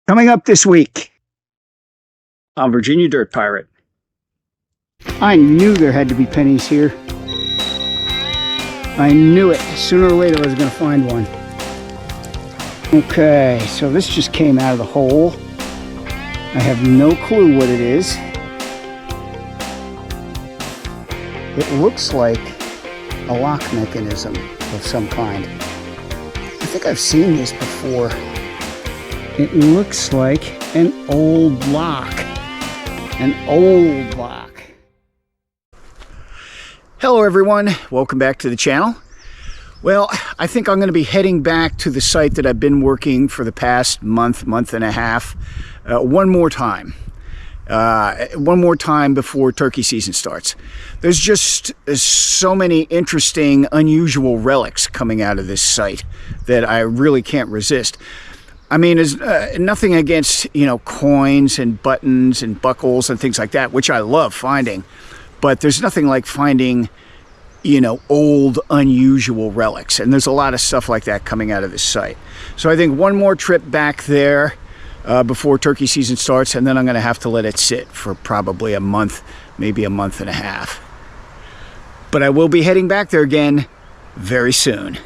Coming up this week on Virginia Dirt Pirate. I knew there had to be pennies here. I knew it. Sooner or later I was going to find one. Okay, so this just came out of the hole. I have no clue what it is. It looks like a lock mechanism of some kind. I think I've seen this before. It looks like an old lock. An old lock. Hello everyone, welcome back to the channel. Well, I think I'm going to be heading back to the site that I've been working for the past month and a half. One more time before turkey season starts. There's just so many interesting, unusual relics coming out of this site that I really can't resist. I mean, there's nothing against, coins and buttons and buckles and things like that, which I love finding. But there's nothing like finding, old, unusual relics. And there's a lot of stuff like that coming out of this site. So I think one more trip back there before turkey season starts, and then I'm going to have to let it sit for probably a month, maybe a month and a half. But I will be heading back there again very soon.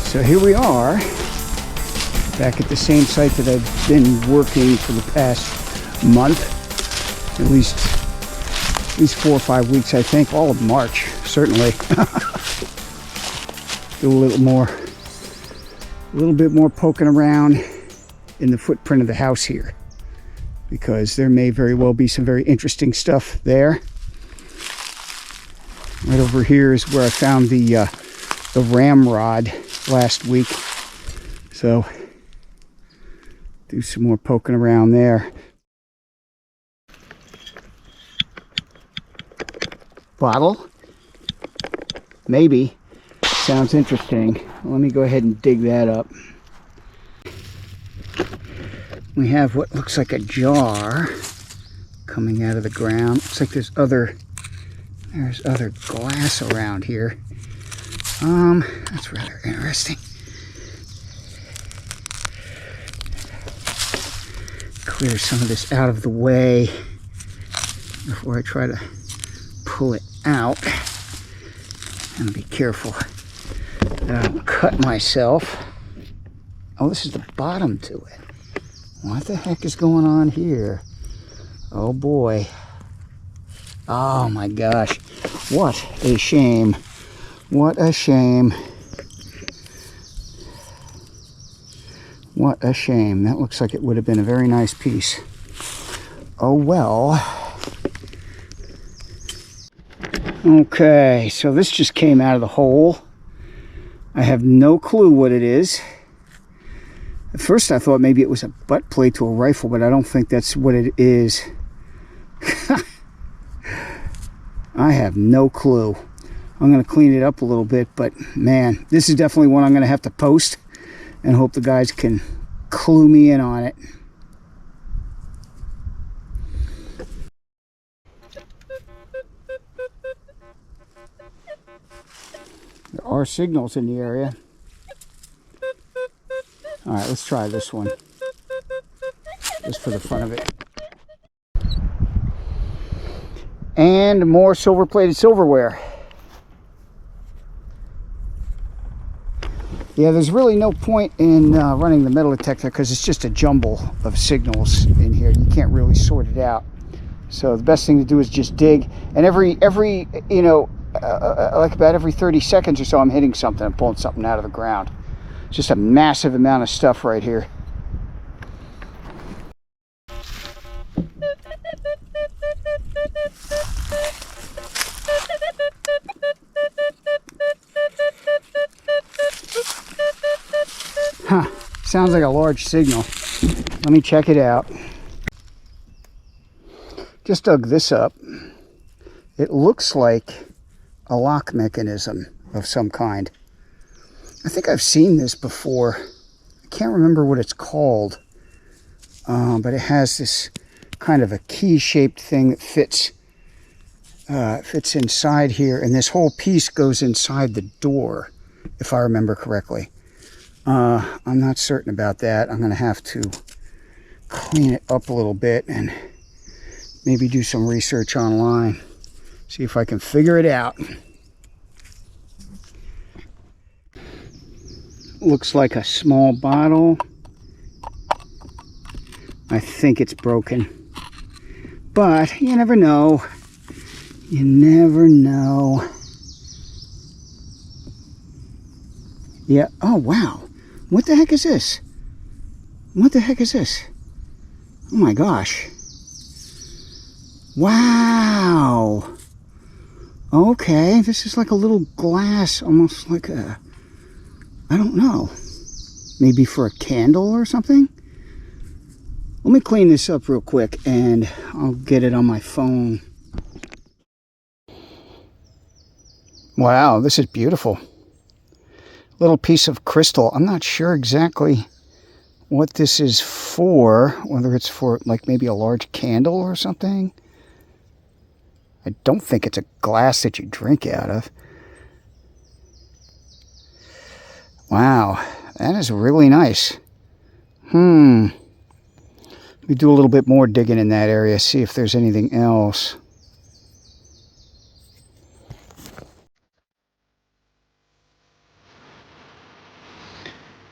So here we are, back at the same site that I've been working for the past month, at least 4 or 5 weeks, I think, all of March, certainly. Do a little bit more poking around in the footprint of the house here, because there may very well be some very interesting stuff there. Right over here is where I found the ramrod last week, so do some more poking around there. Bottle, maybe. Sounds interesting. Let me go ahead and dig that up. We have what looks like a jar coming out of the ground. Looks like there's other glass around here. That's rather interesting. Clear some of this out of the way before I try to pull it out. And be careful that I don't cut myself. Oh, this is the bottom to it. What the heck is going on here? Oh boy. Oh my gosh. What a shame. What a shame. What a shame. That looks like it would have been a very nice piece. Oh well. Okay, so this just came out of the hole. I have no clue what it is. At first I thought maybe it was a butt plate to a rifle, but I don't think that's what it is. I have no clue. I'm going to clean it up a little bit, but man, this is definitely one I'm going to have to post and hope the guys can clue me in on it. There are signals in the area. All right, let's try this one, just for the fun of it. And more silver-plated silverware. Yeah, there's really no point in running the metal detector because it's just a jumble of signals in here. You can't really sort it out. So the best thing to do is just dig. And every like about every 30 seconds or so, I'm hitting something and pulling something out of the ground. Just a massive amount of stuff right here. Sounds like a large signal. Let me check it out. Just dug this up. It looks like a lock mechanism of some kind. I think I've seen this before. I can't remember what it's called, but it has this kind of a key-shaped thing that fits inside here, and this whole piece goes inside the door, if I remember correctly. I'm not certain about that. I'm going to have to clean it up a little bit and maybe do some research online, see if I can figure it out. Looks like a small bottle. I think it's broken, but you never know. You never know. Yeah. Oh, wow. What the heck is this? What the heck is this? Oh my gosh. Wow. Okay, this is like a little glass, almost like a, I don't know, maybe for a candle or something? Let me clean this up real quick and I'll get it on my phone. Wow, this is beautiful. Little piece of crystal. I'm not sure exactly what this is for, whether it's for like maybe a large candle or something. I don't think it's a glass that you drink out of. Wow, that is really nice. Let me do a little bit more digging in that area, see if there's anything else.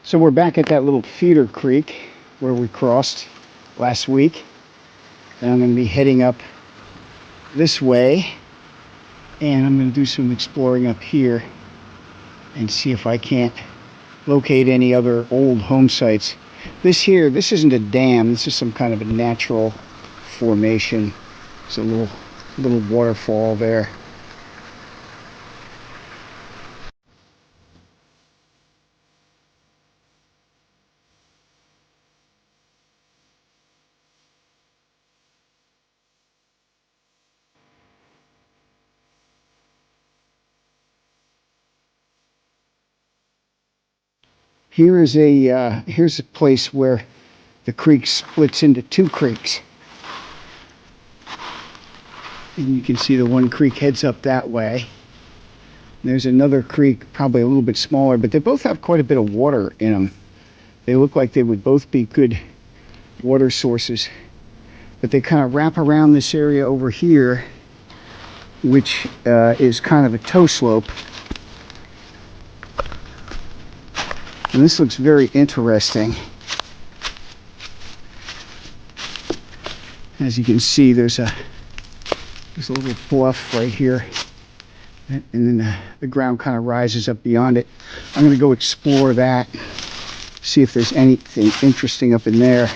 So we're back at that little feeder creek where we crossed last week. And I'm going to be heading up this way. And I'm going to do some exploring up here and see if I can't locate any other old home sites. This isn't a dam. This is some kind of a natural formation. There's a little waterfall there. Here's a place where the creek splits into two creeks. And you can see the one creek heads up that way. There's another creek, probably a little bit smaller, but they both have quite a bit of water in them. They look like they would both be good water sources. But they kind of wrap around this area over here, which is kind of a toe slope. And this looks very interesting. As you can see, there's a little bluff right here. And then the ground kind of rises up beyond it. I'm going to go explore that, see if there's anything interesting up in there.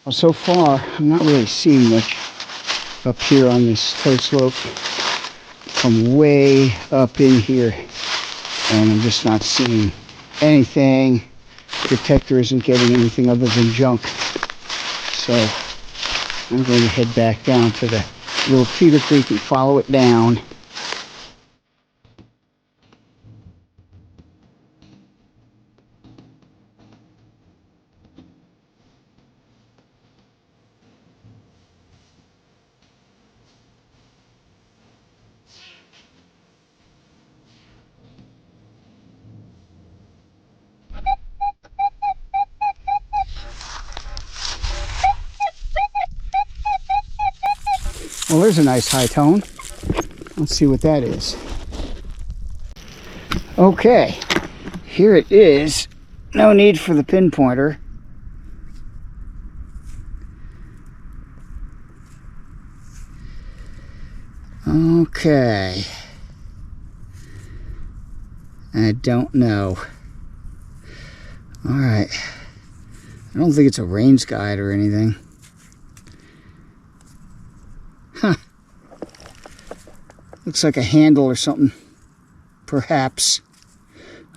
Well, so far, I'm not really seeing much up here on this toe slope. I'm way up in here, and I'm just not seeing anything. Detector isn't getting anything other than junk. So I'm going to head back down to the little feeder creek and follow it down. Well, there's a nice high tone. Let's see what that is. Okay, here it is. No need for the pinpointer. Okay. I don't know. Alright. I don't think it's a range guide or anything. Huh. Looks like a handle or something. Perhaps.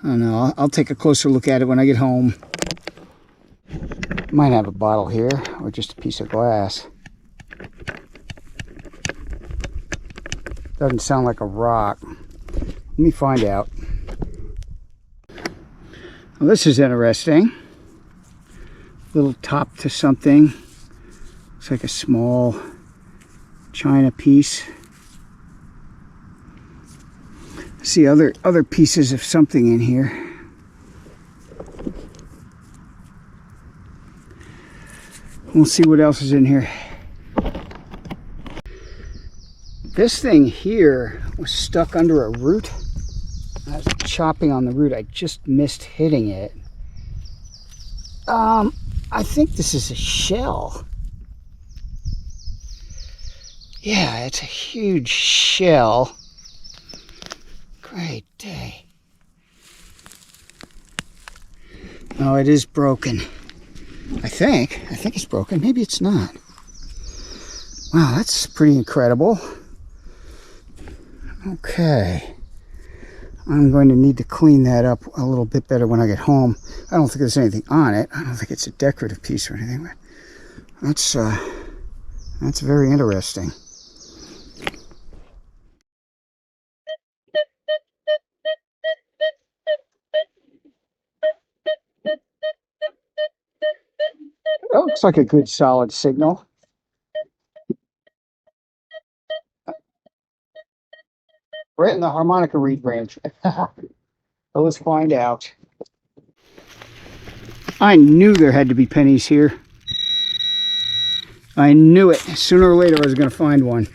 I don't know. I'll take a closer look at it when I get home. Might have a bottle here, or just a piece of glass. Doesn't sound like a rock. Let me find out. Well, this is interesting. Little top to something. Looks like a small china piece. See other pieces of something in here. We'll see what else is in here. This thing here was stuck under a root. I was chopping on the root. I just missed hitting it. I think this is a shell. Yeah, it's a huge shell. Great day. Oh, it is broken. I think it's broken. Maybe it's not. Wow, that's pretty incredible. Okay. I'm going to need to clean that up a little bit better when I get home. I don't think there's anything on it. I don't think it's a decorative piece or anything, but that's very interesting. That looks like a good solid signal. Right in the harmonica reed range. So let's find out. I knew there had to be pennies here. I knew it. Sooner or later I was going to find one.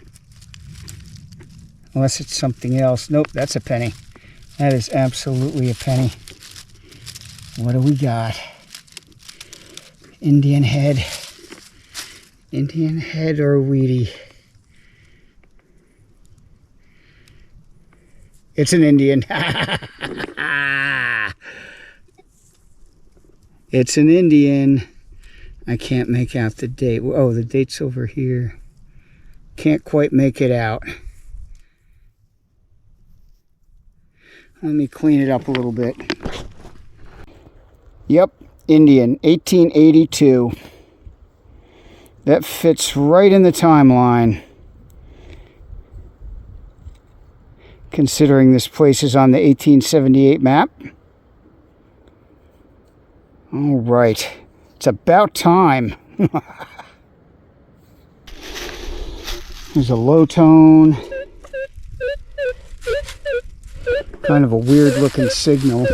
Unless it's something else. Nope, that's a penny. That is absolutely a penny. What do we got? Indian head. Indian head or weedy? It's an Indian. It's an Indian. I can't make out the date. Oh, the date's over here. Can't quite make it out. Let me clean it up a little bit. Yep, Indian, 1882. That fits right in the timeline. Considering this place is on the 1878 map. All right, it's about time. There's a low tone. Kind of a weird looking signal.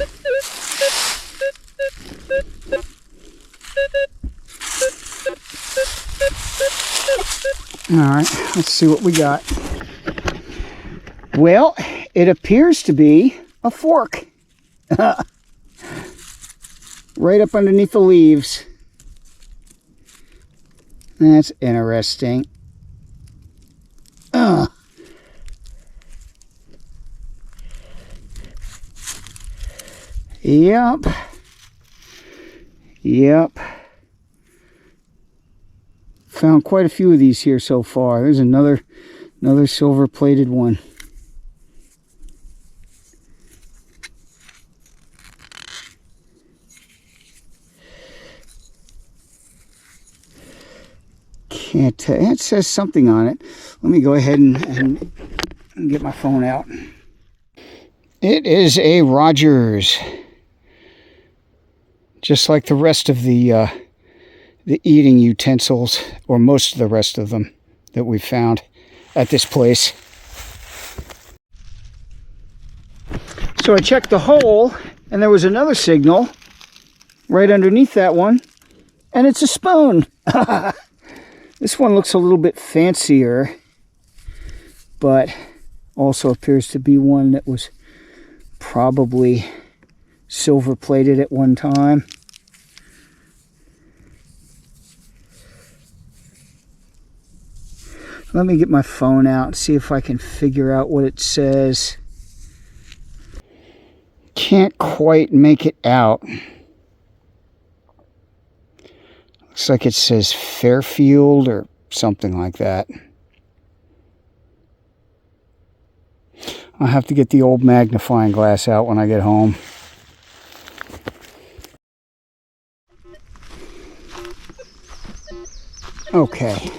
All right, let's see what we got. Well, it appears to be a fork. Right up underneath the leaves. That's interesting. Yep. Yep. Found quite a few of these here so far. There's another silver plated one. Can't tell. It says something on it. Let me go ahead and get my phone out. It is a Rogers. Just like the rest of the eating utensils, or most of the rest of them that we've found at this place. So I checked the hole, and there was another signal right underneath that one, and it's a spoon. This one looks a little bit fancier, but also appears to be one that was probably silver plated at one time. Let me get my phone out and see if I can figure out what it says. Can't quite make it out. Looks like it says Fairfield or something like that. I'll have to get the old magnifying glass out when I get home. Okay.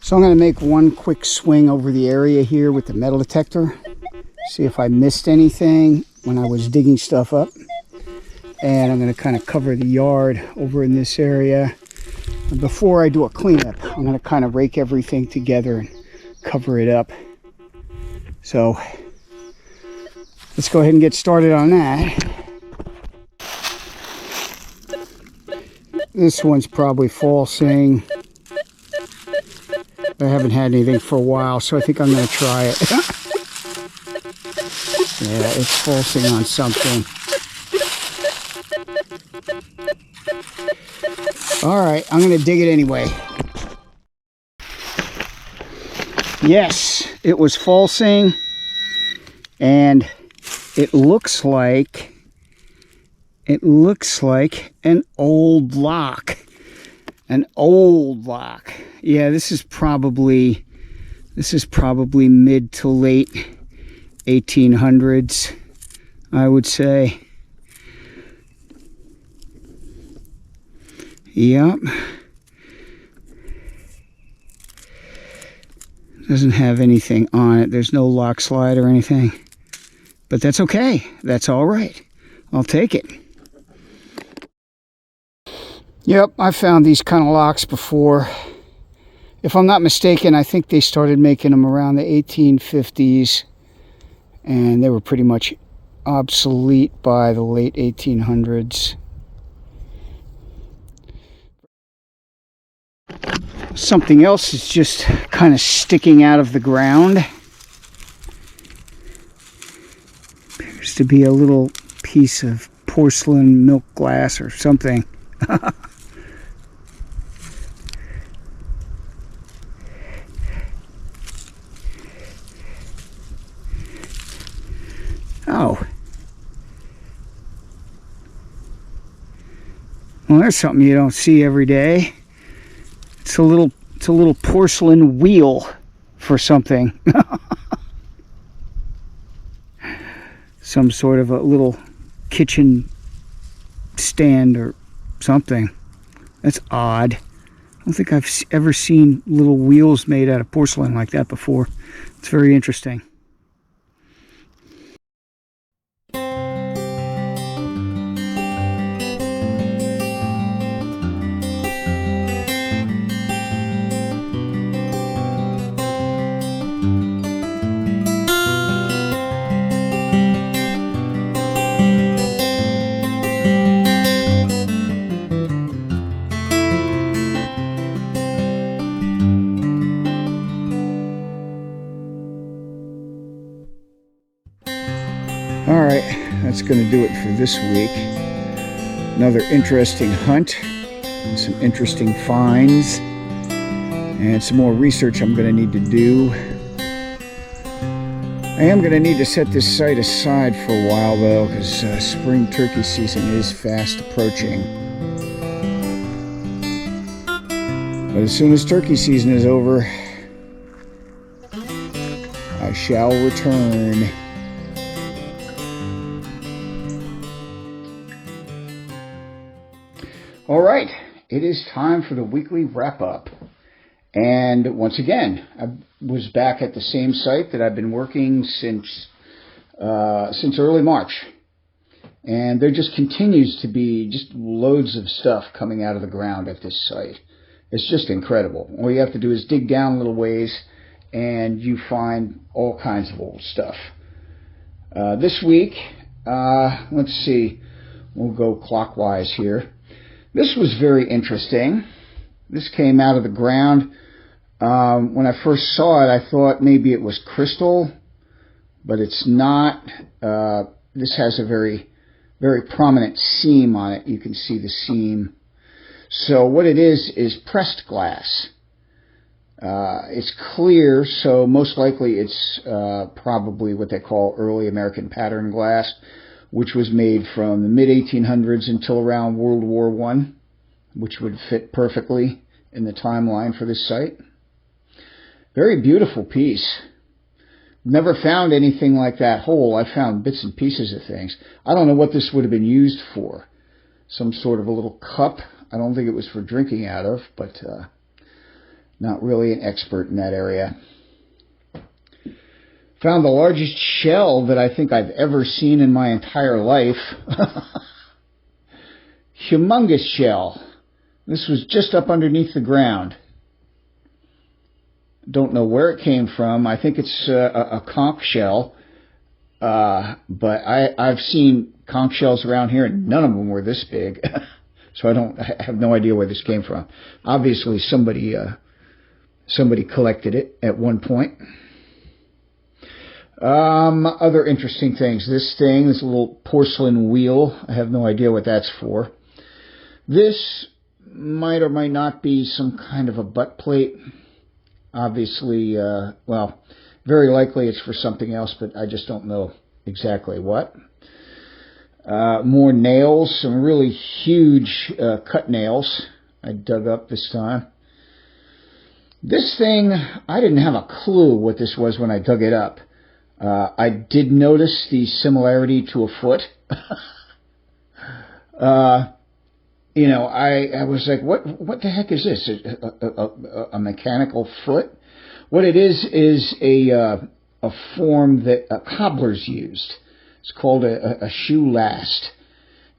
So I'm going to make one quick swing over the area here with the metal detector. See if I missed anything when I was digging stuff up. And I'm going to kind of cover the yard over in this area. And before I do a cleanup, I'm going to kind of rake everything together and cover it up. So let's go ahead and get started on that. This one's probably falsing. I haven't had anything for a while, so I think I'm going to try it. Yeah, it's falsing on something. Alright, I'm going to dig it anyway. Yes, it was falsing, and it looks like an old lock. An old lock. Yeah, this is probably mid to late 1800s, I would say. Yep. Doesn't have anything on it. There's no lock slide or anything. But that's okay. That's all right. I'll take it. Yep, I found these kind of locks before. If I'm not mistaken, I think they started making them around the 1850s, and they were pretty much obsolete by the late 1800s. Something else is just kind of sticking out of the ground. Appears to be a little piece of porcelain milk glass or something. Oh. Well, there's something you don't see every day. It's a little porcelain wheel for something. Some sort of a little kitchen stand or something. That's odd. I don't think I've ever seen little wheels made out of porcelain like that before. It's very interesting. Alright, that's going to do it for this week. Another interesting hunt, and some interesting finds, and some more research I'm going to need to do. I am going to need to set this site aside for a while though, because spring turkey season is fast approaching. But as soon as turkey season is over, I shall return. All right, it is time for the weekly wrap-up. And once again, I was back at the same site that I've been working since early March. And there just continues to be just loads of stuff coming out of the ground at this site. It's just incredible. All you have to do is dig down a little ways and you find all kinds of old stuff. This week, let's see, we'll go clockwise here. This was very interesting. This came out of the ground. When I first saw it, I thought maybe it was crystal, but it's not. This has a very, very prominent seam on it. You can see the seam. So what it is pressed glass. It's clear, so most likely it's probably what they call early American pattern glass, which was made from the mid-1800s until around World War I, which would fit perfectly in the timeline for this site. Very beautiful piece. Never found anything like that hole. I found bits and pieces of things. I don't know what this would have been used for. Some sort of a little cup. I don't think it was for drinking out of, but not really an expert in that area. Found the largest shell that I think I've ever seen in my entire life. Humongous shell. This was just up underneath the ground. Don't know where it came from. I think it's a conch shell. But I've seen conch shells around here, and none of them were this big. So I have no idea where this came from. Obviously, somebody collected it at one point. Other interesting things. This little porcelain wheel. I have no idea what that's for. This might or might not be some kind of a butt plate. Obviously, well, very likely it's for something else, but I just don't know exactly what. More nails, some really huge cut nails I dug up this time. This thing, I didn't have a clue what this was when I dug it up. I did notice the similarity to a foot. You know, I was like, what the heck is this? A mechanical foot? What it is a form that cobblers used. It's called a shoe last.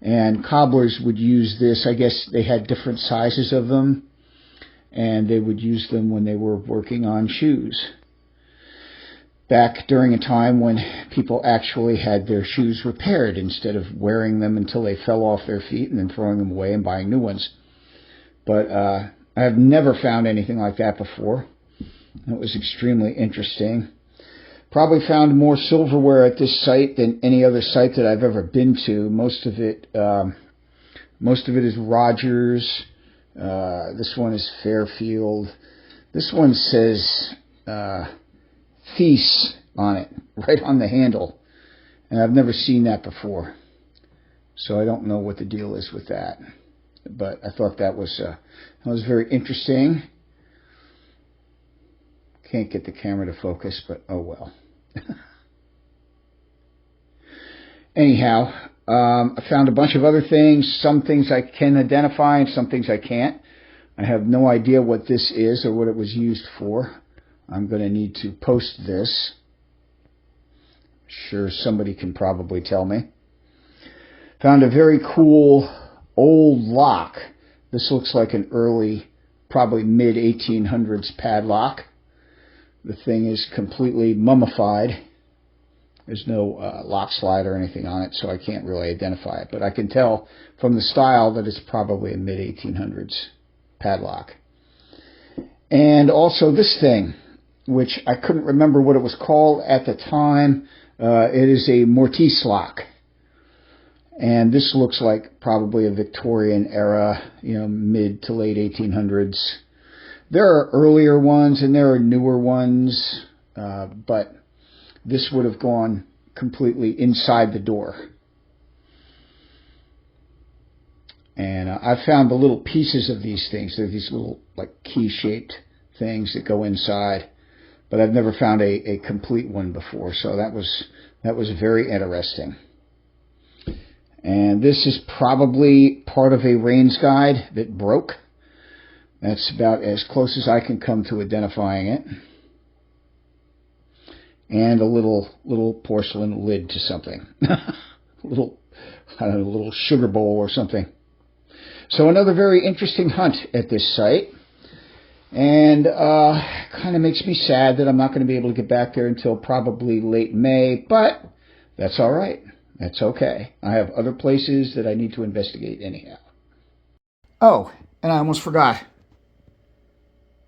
And cobblers would use this. I guess they had different sizes of them, and they would use them when they were working on shoes. Back during a time when people actually had their shoes repaired instead of wearing them until they fell off their feet and then throwing them away and buying new ones. But I have never found anything like that before. It was extremely interesting. Probably found more silverware at this site than any other site that I've ever been to. Most of it is Rogers. This one is Fairfield. This one says Thies on it, right on the handle. And I've never seen that before. So I don't know what the deal is with that. But I thought that was very interesting. Can't get the camera to focus, but oh well. Anyhow, I found a bunch of other things. Some things I can identify and some things I can't. I have no idea what this is or what it was used for. I'm going to need to post this. I'm sure somebody can probably tell me. Found a very cool old lock. This looks like an early, probably mid-1800s padlock. The thing is completely mummified. There's no lock slide or anything on it, so I can't really identify it. But I can tell from the style that it's probably a mid-1800s padlock. And also this thing, which I couldn't remember what it was called at the time. It is a mortise lock. And this looks like probably a Victorian era, mid to late 1800s. There are earlier ones and there are newer ones, but this would have gone completely inside the door. And I found the little pieces of these things. They're these little like key-shaped things that go inside. But I've never found a complete one before, so that was very interesting. And this is probably part of a Rains guide that broke. That's about as close as I can come to identifying it. And a little porcelain lid to something. little sugar bowl or something. So another very interesting hunt at this site. And kind of makes me sad that I'm not going to be able to get back there until probably late May, but that's all right. That's okay. I have other places that I need to investigate anyhow. Oh, and I almost forgot.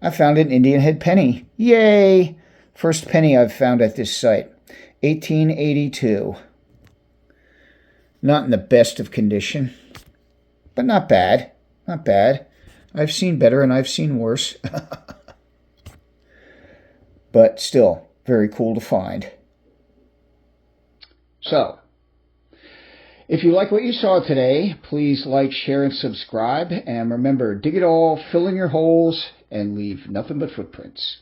I found an Indian head penny. Yay! First penny I've found at this site. 1882. Not in the best of condition, but not bad. Not bad. I've seen better and I've seen worse. but still very cool to find. So, if you like what you saw today, please like, share, and subscribe. And remember, dig it all, fill in your holes, and leave nothing but footprints.